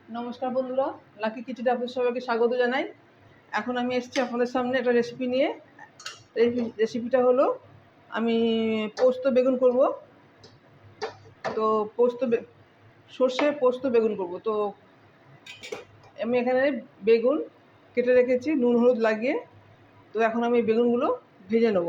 নমস্কার বন্ধুরা, লাকি কিচেনে আপনাদের সবাইকে স্বাগত জানাই। এখন আমি এসেছি আপনাদের সামনে একটা রেসিপি নিয়ে। এই রেসিপিটা হলো আমি পোস্ত বেগুন করব। তো সর্ষে পোস্ত বেগুন করব। তো আমি এখানে বেগুন কেটে রেখেছি নুন হলুদ লাগিয়ে। তো এখন আমি বেগুনগুলো ভেজে নেব।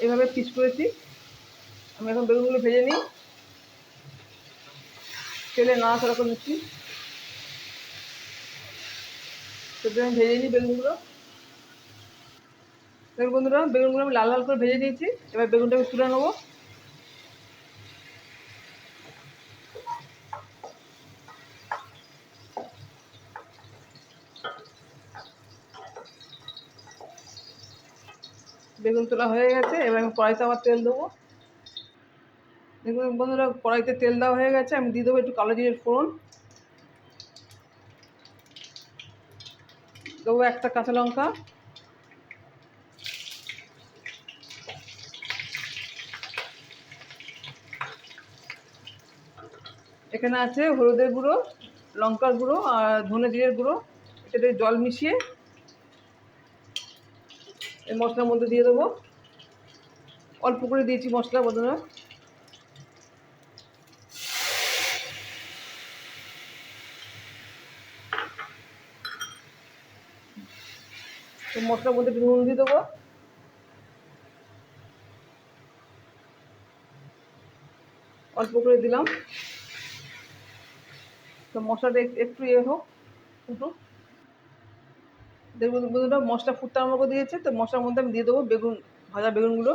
এইভাবে পিস করেছি। আমি এখন বেগুনগুলো ভেজে নিই। তেলে নাড়াচাড়া করে নিচ্ছি। তো আমি ভেজে নিই বেগুনগুলো। দেখুন বন্ধুরা, বেগুনগুলো আমি লাল লাল করে ভেজে নিয়েছি। এবার বেগুনটাকে তুলে নেবো। বেগুন তোলা হয়ে গেছে। এবার আমি কড়াইতে আবার তেল দেবো। দেখুন বন্ধুরা, কড়াইতে তেল দেওয়া হয়ে গেছে। আমি দিয়ে দেবো একটু কালো জিরের ফোড়ন, দেবো একটা কাঁচা লঙ্কা, এখানে আছে হলুদের গুঁড়ো, লঙ্কার গুঁড়ো আর ধনে জিরের গুঁড়ো। এটাতে জল মিশিয়ে এই মশলার মধ্যে দিয়ে দেবো। অল্প করে দিয়েছি মশলা বন্ধুরা। তো মশলার মধ্যে একটু নুন দিয়ে দেবো, অল্প করে দিলাম। তো মশলাটা একটু হোক, ফুটুক। দেখুন বন্ধুরা, মশলা ফুটতে আরম্ভ করে দিয়েছে। তো মশলার মধ্যে আমি দিয়ে দেবো বেগুন, ভাজা বেগুনগুলো।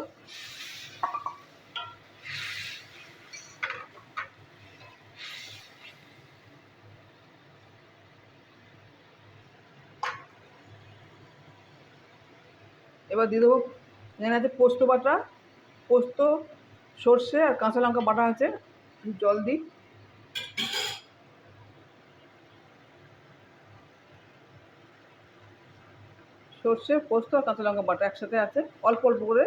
এবার দিয়ে দেবো এখানে আছে পোস্ত বাটা, পোস্ত, সর্ষে আর কাঁচা লঙ্কা বাটা আছে। জল দিই। সর্ষে, পোস্ত আর কাঁচা লঙ্কা বাটা একসাথে আছে, অল্প অল্প করে।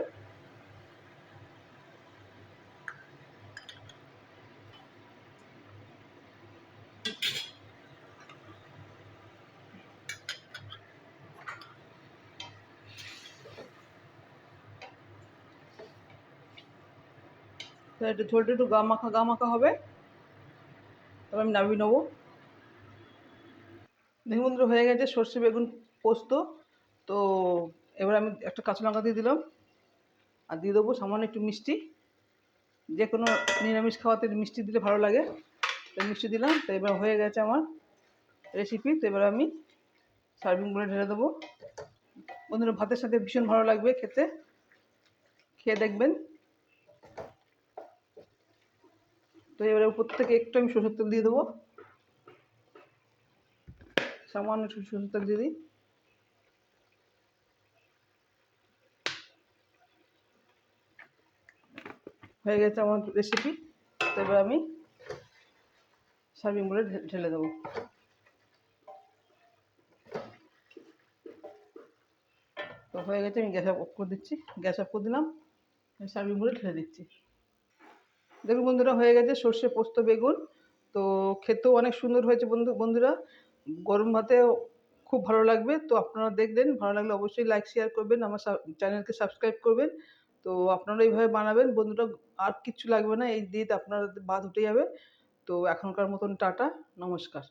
একটু ঝোলটা একটু গা মাখা হবে। তবে আমি নামিয়ে নেবো। দেখুন বন্ধুরা, হয়ে গেছে সর্ষে বেগুন পোস্ত। তো এবার আমি একটা কাঁচা লঙ্কা দিয়ে দিলাম, আর দিয়ে দেবো সামান্য একটু মিষ্টি। যে কোনো নিরামিষ খাওয়াতে মিষ্টি দিলে ভালো লাগে, তো মিষ্টি দিলাম। তো এবার হয়ে গেছে আমার রেসিপি। তো এবার আমি সার্ভিং করে ঢেলে দেবো। বন্ধুরা, ভাতের সাথে ভীষণ ভালো লাগবে খেতে, খেয়ে দেখবেন। তো এবারে উপর থেকে একটু আমি সরষের তেল দিয়ে দেবো, সামান্য একটু সরষের তেল দিয়ে দিই। হয়ে গেছে আমার রেসিপি। তো এবার আমি সার্ভিং বলে ঢেলে দেবো। তো হয়ে গেছে, আমি গ্যাস অফ করে দিচ্ছি। গ্যাস অফ করে দিলাম, সার্ভিং বলে ঢেলে দিচ্ছি। দেখুন বন্ধুরা, হয়ে গেছে সর্ষে পোস্ত বেগুন। তো খেতেও অনেক সুন্দর হয়েছে বন্ধুরা। গরম ভাতে খুব ভালো লাগবে। তো আপনারা দেখবেন, ভালো লাগলে অবশ্যই লাইক শেয়ার করবেন, আমার চ্যানেলকে সাবস্ক্রাইব করবেন। তো আপনারা এইভাবে বানাবেন বন্ধুরা, আর কিচ্ছু লাগবে না। এই দিয়ে আপনার ভাত উঠে যাবে। তো এখনকার মতন টাটা, নমস্কার।